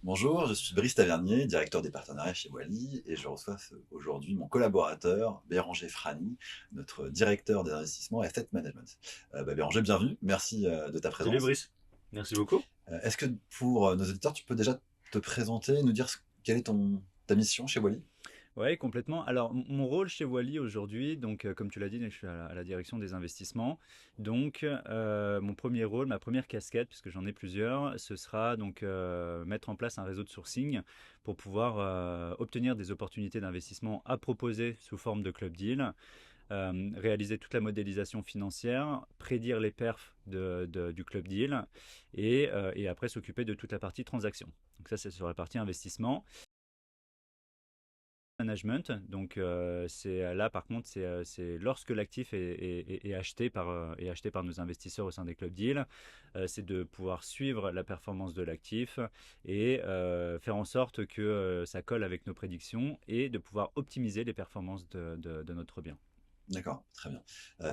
Bonjour, je suis Brice Tavernier, directeur des partenariats chez Wally, et je reçois aujourd'hui mon collaborateur Béranger Frani, notre directeur des investissements et asset management. Béranger, bienvenue, merci de ta Salut présence. Brice, merci beaucoup. Est-ce que pour nos auditeurs, tu peux déjà te présenter, nous dire quelle est ta mission chez Wally? Ouais, complètement. Alors, mon rôle chez Wally aujourd'hui, donc comme tu l'as dit, je suis à la direction des investissements. Donc, mon premier rôle, ma première casquette, puisque j'en ai plusieurs, ce sera donc mettre en place un réseau de sourcing pour pouvoir obtenir des opportunités d'investissement à proposer sous forme de club deal, réaliser toute la modélisation financière, prédire les perfs du club deal et après s'occuper de toute la partie transaction. Donc ça, c'est sur la partie investissement. Management, donc c'est là par contre c'est lorsque l'actif est acheté par nos investisseurs au sein des club deals, c'est de pouvoir suivre la performance de l'actif et faire en sorte que ça colle avec nos prédictions et de pouvoir optimiser les performances de notre bien. D'accord, très bien.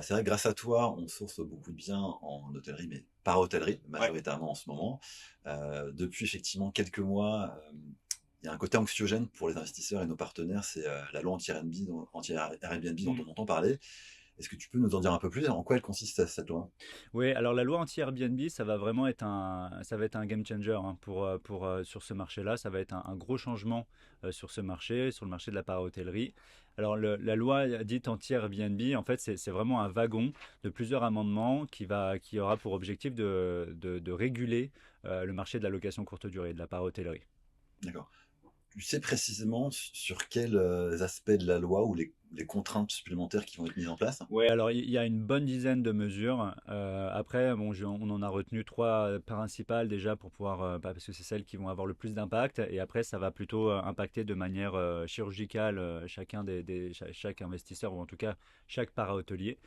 C'est vrai que grâce à toi, on source beaucoup de biens en hôtellerie, mais par hôtellerie, Ouais. majoritairement en ce moment. Depuis effectivement quelques mois, il y a un côté anxiogène pour les investisseurs et nos partenaires, c'est la loi anti-Airbnb dont Mm. on entend parler. Est-ce que tu peux nous en dire un peu plus? En quoi elle consiste cette loi? Oui, alors la loi anti-Airbnb, ça va vraiment être ça va être un game changer hein, sur ce marché-là. Ça va être un gros changement sur ce marché, sur le marché de la para-hôtellerie. Alors la loi dite anti-Airbnb, en fait, c'est vraiment un wagon de plusieurs amendements qui aura pour objectif de réguler le marché de la location courte durée, de la para-hôtellerie. D'accord. Tu sais précisément sur quels aspects de la loi ou les contraintes supplémentaires qui vont être mises en place? Ouais, alors il y a une bonne dizaine de mesures. Après, bon, on en a retenu trois principales déjà pour pouvoir, parce que c'est celles qui vont avoir le plus d'impact. Et après, ça va plutôt impacter de manière chirurgicale chaque investisseur ou en tout cas chaque para-hôtelier.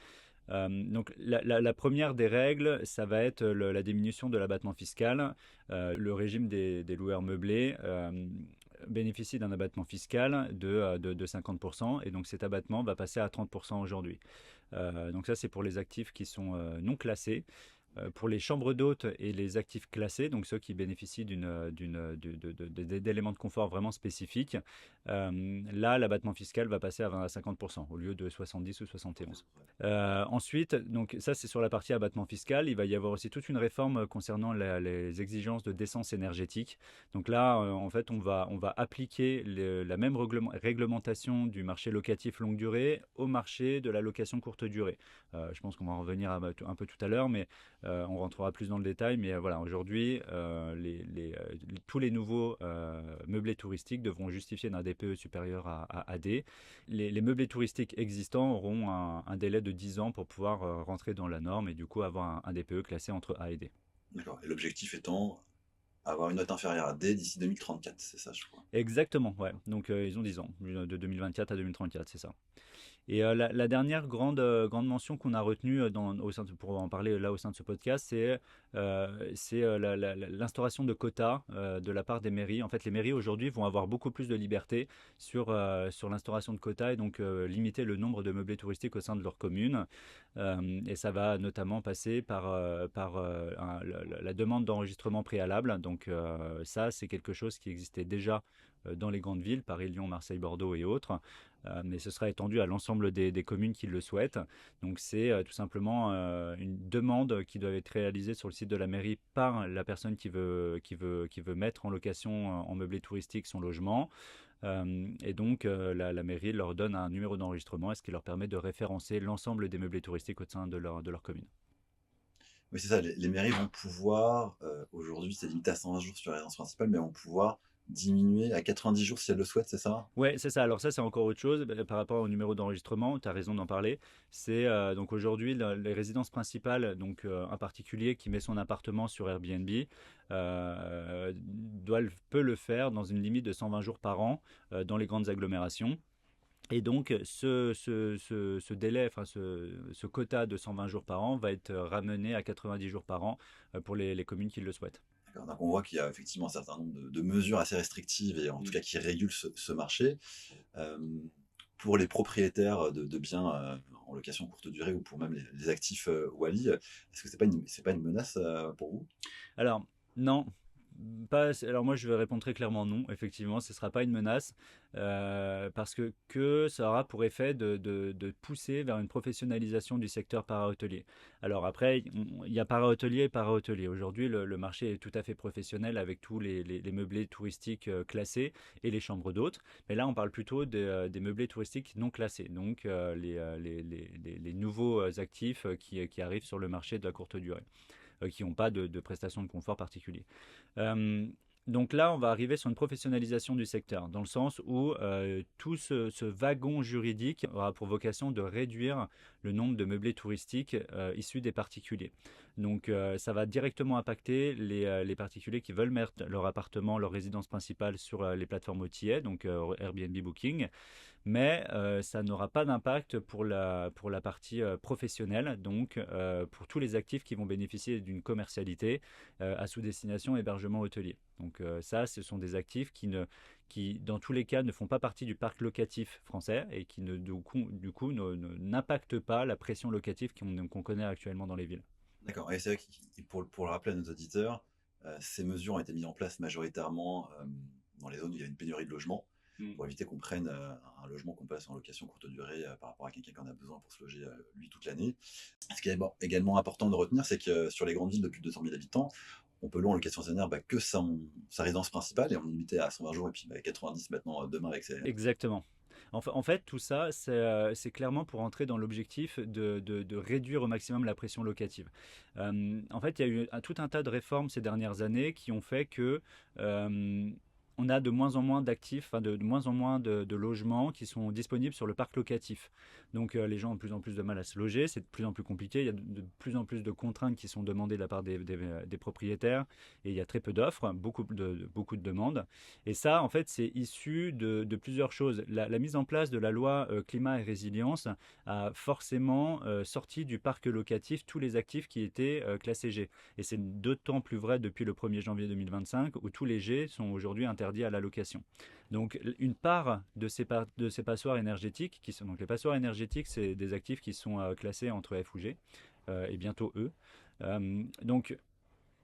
Donc la première des règles, ça va être la diminution de l'abattement fiscal. Le régime des loueurs meublés bénéficie d'un abattement fiscal de 50% et donc cet abattement va passer à 30% aujourd'hui. Donc ça c'est pour les actifs qui sont non classés. Pour les chambres d'hôtes et les actifs classés, donc ceux qui bénéficient d'éléments de confort vraiment spécifiques, là, l'abattement fiscal va passer à 20 à 50% au lieu de 70 ou 71. Ensuite, donc ça c'est sur la partie abattement fiscal. Il va y avoir aussi toute une réforme concernant les exigences de décence énergétique. Donc là, en fait, on va appliquer la même réglementation du marché locatif longue durée au marché de la location courte durée. Je pense qu'on va en revenir un peu tout à l'heure, mais on rentrera plus dans le détail, mais voilà, aujourd'hui, tous les nouveaux meublés touristiques devront justifier d'un DPE supérieur à D. Les meublés touristiques existants auront un délai de 10 ans pour pouvoir rentrer dans la norme et du coup avoir un DPE classé entre A et D. D'accord. Et l'objectif étant avoir une note inférieure à D d'ici 2034, c'est ça, je crois. Exactement, ouais. Donc ils ont 10 ans, de 2024 à 2034, c'est ça. Et la dernière grande mention qu'on a retenue pour en parler là au sein de ce podcast, c'est l'instauration de quotas de la part des mairies. En fait, les mairies aujourd'hui vont avoir beaucoup plus de liberté sur l'instauration de quotas et donc limiter le nombre de meublés touristiques au sein de leur commune. Et ça va notamment passer par la demande d'enregistrement préalable. Donc ça, c'est quelque chose qui existait déjà dans les grandes villes, Paris, Lyon, Marseille, Bordeaux et autres. Mais ce sera étendu à l'ensemble des communes qui le souhaitent. Donc c'est tout simplement une demande qui doit être réalisée sur le site de la mairie par la personne qui veut mettre en location en meublé touristique son logement. Et donc la mairie leur donne un numéro d'enregistrement, ce qui leur permet de référencer l'ensemble des meublés touristiques au sein de leur commune. Oui, c'est ça, les mairies vont pouvoir, aujourd'hui c'est limité à 120 jours sur la résidence principale, mais vont pouvoir diminuer à 90 jours si elles le souhaitent, c'est ça? Ouais, c'est ça. Alors ça, c'est encore autre chose par rapport au numéro d'enregistrement. Tu as raison d'en parler. C'est donc aujourd'hui les résidences principales, donc un particulier qui met son appartement sur Airbnb peut le faire dans une limite de 120 jours par an dans les grandes agglomérations. Et donc, ce délai, enfin ce quota de 120 jours par an va être ramené à 90 jours par an pour les communes qui le souhaitent. D'accord, donc on voit qu'il y a effectivement un certain nombre de mesures assez restrictives et en tout Mm. cas qui régulent ce marché. Euh, pour les propriétaires de biens en location courte durée ou pour même les actifs Wally, est-ce que c'est pas une menace pour vous? Alors, non. Alors moi, je vais répondre très clairement non. Effectivement, ce ne sera pas une menace parce que ça aura pour effet de pousser vers une professionnalisation du secteur para-hôtelier. Alors après, il y a para-hôtelier et para-hôtelier. Aujourd'hui, le marché est tout à fait professionnel avec tous les meublés touristiques classés et les chambres d'hôtes. Mais là, on parle plutôt des meublés touristiques non classés, donc les nouveaux actifs qui arrivent sur le marché de la courte durée, qui n'ont pas de prestations de confort particulier. Euh, donc là, on va arriver sur une professionnalisation du secteur, dans le sens où tout ce wagon juridique aura pour vocation de réduire le nombre de meublés touristiques issus des particuliers. Donc ça va directement impacter les particuliers qui veulent mettre leur appartement, leur résidence principale sur les plateformes OTA, donc Airbnb Booking, mais ça n'aura pas d'impact pour la partie professionnelle, donc pour tous les actifs qui vont bénéficier d'une commercialité à sous-destination hébergement hôtelier. Donc ça, ce sont des actifs qui, dans tous les cas, ne font pas partie du parc locatif français et qui, du coup n'impactent pas la pression locative qu'on connaît actuellement dans les villes. D'accord. Et c'est vrai que pour le rappeler à nos auditeurs, ces mesures ont été mises en place majoritairement dans les zones où il y a une pénurie de logements, Mm. pour éviter qu'on prenne un logement qu'on passe en location courte durée par rapport à quelqu'un qui en a besoin pour se loger lui toute l'année. Ce qui est également important de retenir, c'est que sur les grandes villes de plus de 200 000 habitants, on peut louer en location saisonnière que sa résidence principale, et on est limité à 120 jours, et puis 90 maintenant demain avec ces... Exactement. En fait, tout ça, c'est clairement pour entrer dans l'objectif de réduire au maximum la pression locative. En fait, il y a eu tout un tas de réformes ces dernières années qui ont fait que on a de moins en moins d'actifs, enfin de moins en moins de logements qui sont disponibles sur le parc locatif. Donc les gens ont de plus en plus de mal à se loger, c'est de plus en plus compliqué, il y a de plus en plus de contraintes qui sont demandées de la part des propriétaires et il y a très peu d'offres, beaucoup de demandes. Et ça, en fait, c'est issu de plusieurs choses. La mise en place de la loi climat et résilience a forcément sorti du parc locatif tous les actifs qui étaient classés G. Et c'est d'autant plus vrai depuis le 1er janvier 2025 où tous les G sont aujourd'hui interdits à la location. Donc une part de ces passoires énergétiques, donc les passoires énergétiques, c'est des actifs qui sont classés entre F ou G et bientôt E. Donc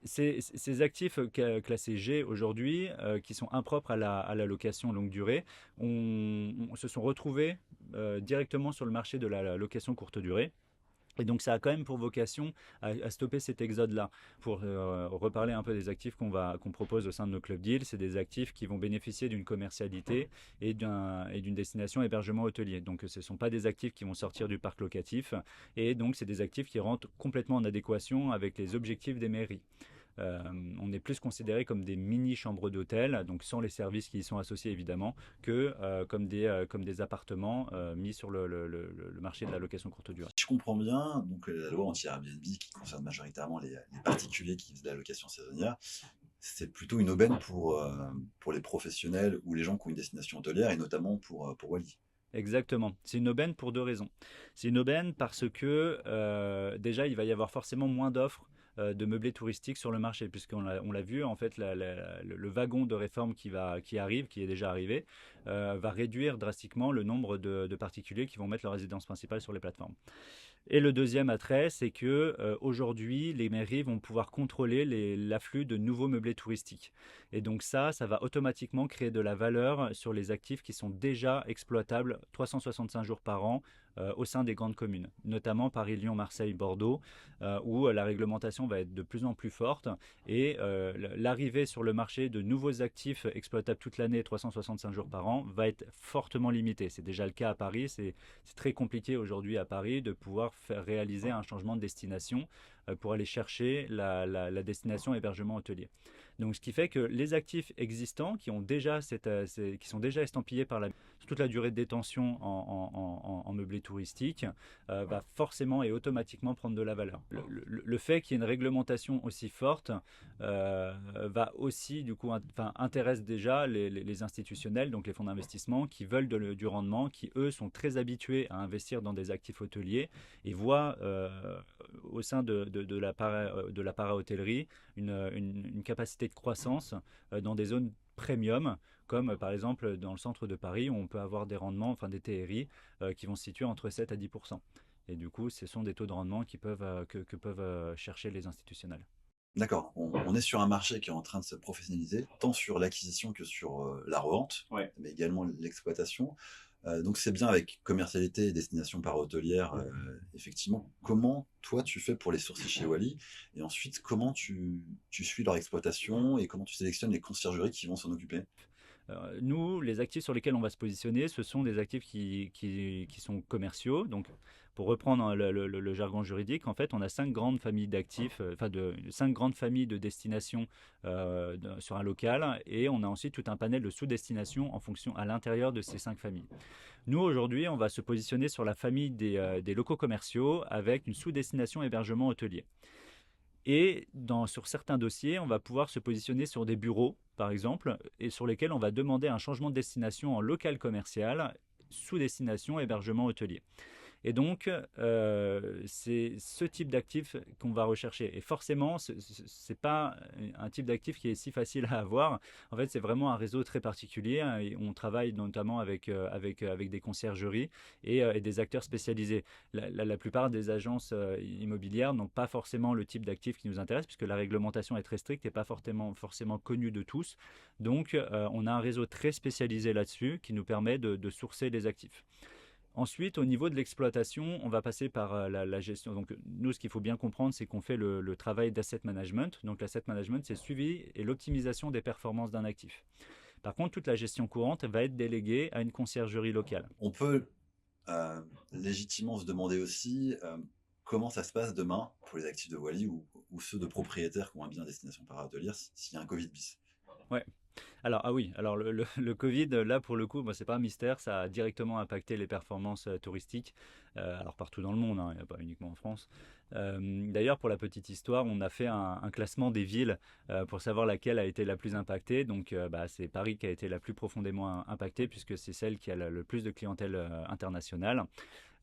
ces actifs classés G aujourd'hui, qui sont impropres à la location longue durée, se sont retrouvés directement sur le marché de la location courte durée. Et donc ça a quand même pour vocation à stopper cet exode-là. Pour reparler un peu des actifs qu'on propose au sein de nos clubs deals, c'est des actifs qui vont bénéficier d'une commercialité et d'une destination hébergement hôtelier. Donc ce ne sont pas des actifs qui vont sortir du parc locatif, et donc c'est des actifs qui rentrent complètement en adéquation avec les objectifs des mairies. On est plus considéré comme des mini chambres d'hôtel, donc sans les services qui y sont associés évidemment, que comme des appartements mis sur le marché de la location courte durée. Si je comprends bien, donc la loi anti-Airbnb qui concerne majoritairement les particuliers qui font de la location saisonnière, c'est plutôt une aubaine pour les professionnels ou les gens qui ont une destination hôtelière, et notamment pour Wally. Exactement. C'est une aubaine pour deux raisons. C'est une aubaine parce que déjà, il va y avoir forcément moins d'offres de meublés touristiques sur le marché, puisqu'on l'a vu, en fait, le wagon de réforme qui arrive, qui est déjà arrivé, va réduire drastiquement le nombre de particuliers qui vont mettre leur résidence principale sur les plateformes. Et le deuxième attrait, c'est que aujourd'hui, les mairies vont pouvoir contrôler l'afflux de nouveaux meublés touristiques. Et donc ça va automatiquement créer de la valeur sur les actifs qui sont déjà exploitables 365 jours par an au sein des grandes communes, notamment Paris, Lyon, Marseille, Bordeaux, où la réglementation va être de plus en plus forte et l'arrivée sur le marché de nouveaux actifs exploitables toute l'année, 365 jours par an, va être fortement limitée. C'est déjà le cas à Paris, c'est très compliqué aujourd'hui à Paris de pouvoir faire réaliser un changement de destination pour aller chercher la destination hébergement hôtelier. Donc, ce qui fait que les actifs existants qui sont déjà estampillés par toute la durée de détention en meublé touristique va forcément et automatiquement prendre de la valeur. Le fait qu'il y ait une réglementation aussi forte va aussi du coup intéresse déjà les institutionnels, donc les fonds d'investissement qui veulent du rendement, qui eux sont très habitués à investir dans des actifs hôteliers et voient au sein de la para-hôtellerie une capacité de croissance dans des zones premium, comme par exemple dans le centre de Paris où on peut avoir des rendements, enfin des TRI qui vont se situer entre 7 à 10%. Et du coup, ce sont des taux de rendement que peuvent chercher les institutionnels. D'accord, on est sur un marché qui est en train de se professionnaliser, tant sur l'acquisition que sur, la revente, Ouais. mais également l'exploitation. Donc c'est bien avec commercialité et destination par hôtelière, effectivement. Comment toi tu fais pour les sourcer chez Wally? Et ensuite comment tu suis leur exploitation et comment tu sélectionnes les conciergeries qui vont s'en occuper? Nous, les actifs sur lesquels on va se positionner, ce sont des actifs qui sont commerciaux. Donc, pour reprendre hein, le jargon juridique, en fait, on a cinq grandes familles d'actifs, cinq grandes familles de destinations sur un local, et on a ensuite tout un panel de sous-destinations en fonction à l'intérieur de ces cinq familles. Nous, aujourd'hui, on va se positionner sur la famille des locaux commerciaux avec une sous-destination hébergement hôtelier. Et sur certains dossiers, on va pouvoir se positionner sur des bureaux, par exemple, et sur lesquels on va demander un changement de destination en local commercial sous destination hébergement hôtelier. Et donc, c'est ce type d'actif qu'on va rechercher. Et forcément, ce n'est pas un type d'actif qui est si facile à avoir. En fait, c'est vraiment un réseau très particulier, hein, et on travaille notamment avec des conciergeries et des acteurs spécialisés. La plupart des agences immobilières n'ont pas forcément le type d'actif qui nous intéresse, puisque la réglementation est très stricte et pas forcément connue de tous. Donc, on a un réseau très spécialisé là-dessus qui nous permet de sourcer les actifs. Ensuite, au niveau de l'exploitation, on va passer par la gestion. Donc, nous, ce qu'il faut bien comprendre, c'est qu'on fait le travail d'asset management. Donc, l'asset management, c'est le suivi et l'optimisation des performances d'un actif. Par contre, toute la gestion courante va être déléguée à une conciergerie locale. On peut, légitimement se demander aussi, comment ça se passe demain pour les actifs de Wally ou ceux de propriétaires qui ont un bien à destination par hôtelière s'il y a un Covid bis? Ouais. Alors, ah oui, alors le Covid, là pour le coup, bah, c'est pas un mystère, ça a directement impacté les performances touristiques, alors partout dans le monde, hein, il n'y a pas uniquement en France. D'ailleurs, pour la petite histoire, on a fait un classement des villes pour savoir laquelle a été la plus impactée. Donc, bah, c'est Paris qui a été la plus profondément impactée, puisque c'est celle qui a le plus de clientèle internationale.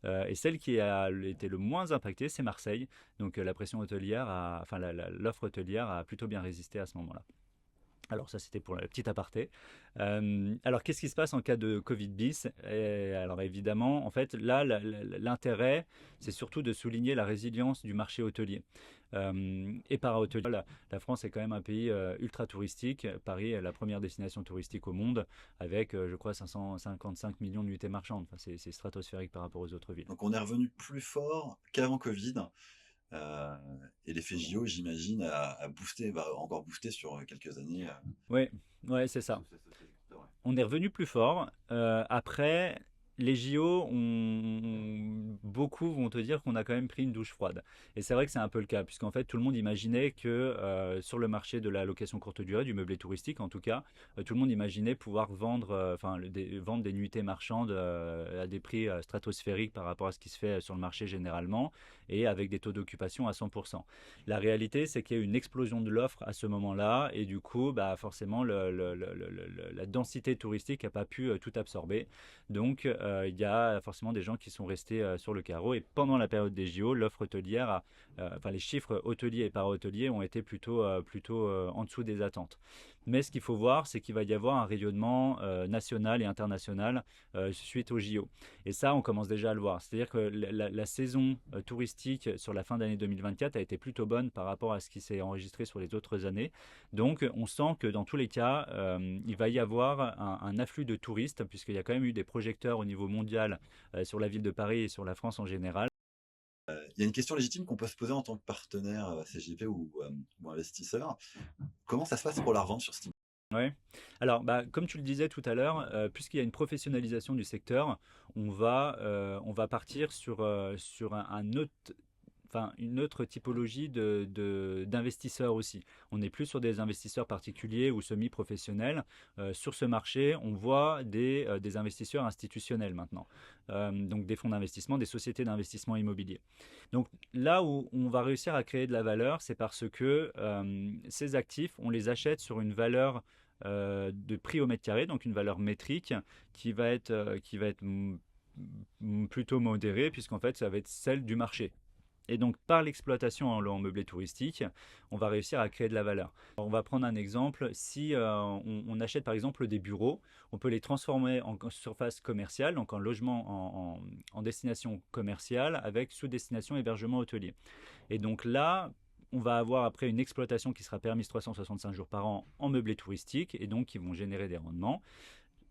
Et celle qui a été le moins impactée, c'est Marseille. Donc, la pression hôtelière, enfin l'offre hôtelière a plutôt bien résisté à ce moment-là. Alors ça, c'était pour la petite aparté. Alors qu'est-ce qui se passe en cas de Covid bis? Alors évidemment, en fait, là, l'intérêt, c'est surtout de souligner la résilience du marché hôtelier et para-hôtelier. La France est quand même un pays ultra touristique. Paris est la première destination touristique au monde avec, je crois, 555 millions de nuitées marchandes. Enfin, c'est stratosphérique par rapport aux autres villes. Donc on est revenu plus fort qu'avant Covid. Euh, et l'effet JO, j'imagine, a boosté, va encore booster sur quelques années. Oui, ouais, c'est ça. On est revenu plus fort. Après, les JO, beaucoup vont te dire qu'on a quand même pris une douche froide. Et c'est vrai que c'est un peu le cas, puisqu'en fait, tout le monde imaginait que sur le marché de la location courte durée, du meublé touristique en tout cas, tout le monde imaginait pouvoir vendre, vendre des nuitées marchandes à des prix stratosphériques par rapport à ce qui se fait sur le marché généralement, et avec des taux d'occupation à 100%. La réalité, c'est qu'il y a eu une explosion de l'offre à ce moment-là, et du coup, bah, forcément, la densité touristique n'a pas pu tout absorber. Donc, il y a forcément des gens qui sont restés sur le carreau. Et pendant la période des JO, l'offre hôtelière, enfin les chiffres hôteliers et para-hôteliers ont été plutôt en dessous des attentes. Mais ce qu'il faut voir, c'est qu'il va y avoir un rayonnement national et international suite aux JO. Et ça, on commence déjà à le voir. C'est-à-dire que la saison touristique sur la fin d'année 2024 a été plutôt bonne par rapport à ce qui s'est enregistré sur les autres années. Donc, on sent que dans tous les cas, il va y avoir un afflux de touristes, puisqu'il y a quand même eu des projecteurs au niveau mondial sur la ville de Paris et sur la France en général. Il y a une question légitime qu'on peut se poser en tant que partenaire CGP ou investisseur. Comment ça se passe pour la revente sur Steam? Ouais. Alors, bah, comme tu le disais tout à l'heure, puisqu'il y a une professionnalisation du secteur, on va partir sur un autre, enfin, une autre typologie d'investisseurs aussi. On n'est plus sur des investisseurs particuliers ou semi-professionnels. Sur ce marché, on voit des investisseurs institutionnels maintenant. Donc des fonds d'investissement, des sociétés d'investissement immobilier. Donc là où on va réussir à créer de la valeur, c'est parce que ces actifs, on les achète sur une valeur de prix au mètre carré, donc une valeur métrique qui va être plutôt modérée, puisqu'en fait, ça va être celle du marché. Et donc, par l'exploitation en meublé touristique, on va réussir à créer de la valeur. On va prendre un exemple. Si on achète par exemple des bureaux, on peut les transformer en surface commerciale, donc en logement en destination commerciale avec sous-destination hébergement hôtelier. Et donc là, on va avoir après une exploitation qui sera permise 365 jours par an en meublé touristique et donc qui vont générer des rendements.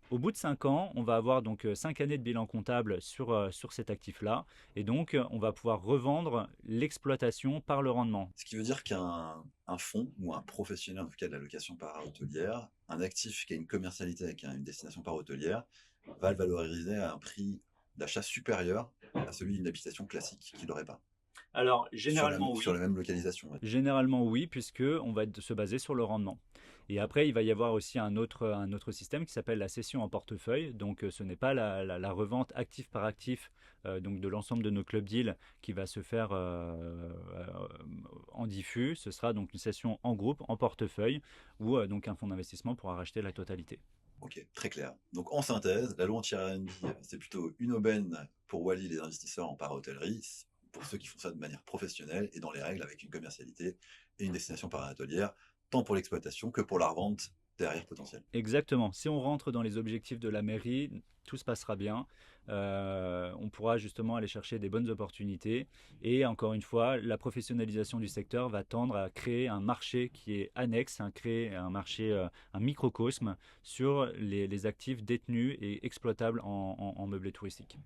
Au bout de 5 ans, on va avoir donc 5 années de bilan comptable sur cet actif-là. Et donc, on va pouvoir revendre l'exploitation par le rendement. Ce qui veut dire qu'un fonds ou un professionnel, en tout cas de la location par hôtelière, un actif qui a une commercialité avec une destination par hôtelière, va le valoriser à un prix d'achat supérieur à celui d'une habitation classique qu'il n'aurait pas. Alors, Sur la même localisation. Ouais. Généralement oui, puisque on va se baser sur le rendement. Et après, il va y avoir aussi un autre système qui s'appelle la cession en portefeuille. Donc, ce n'est pas la revente actif par actif donc de l'ensemble de nos club deals qui va se faire en diffus. Ce sera donc une cession en groupe, en portefeuille, où donc un fonds d'investissement pourra racheter la totalité. Ok, très clair. Donc en synthèse, la loi anti-Airbnb, c'est plutôt une aubaine pour Wally les investisseurs en para-hôtellerie, pour ceux qui font ça de manière professionnelle et dans les règles avec une commercialité et une destination para-hôtelière, tant pour l'exploitation que pour la revente derrière potentielle. Exactement. Si on rentre dans les objectifs de la mairie, tout se passera bien. On pourra justement aller chercher des bonnes opportunités. Et encore une fois, la professionnalisation du secteur va tendre à créer un marché qui est annexe, créer un marché, un microcosme sur les actifs détenus et exploitables en meublé touristique.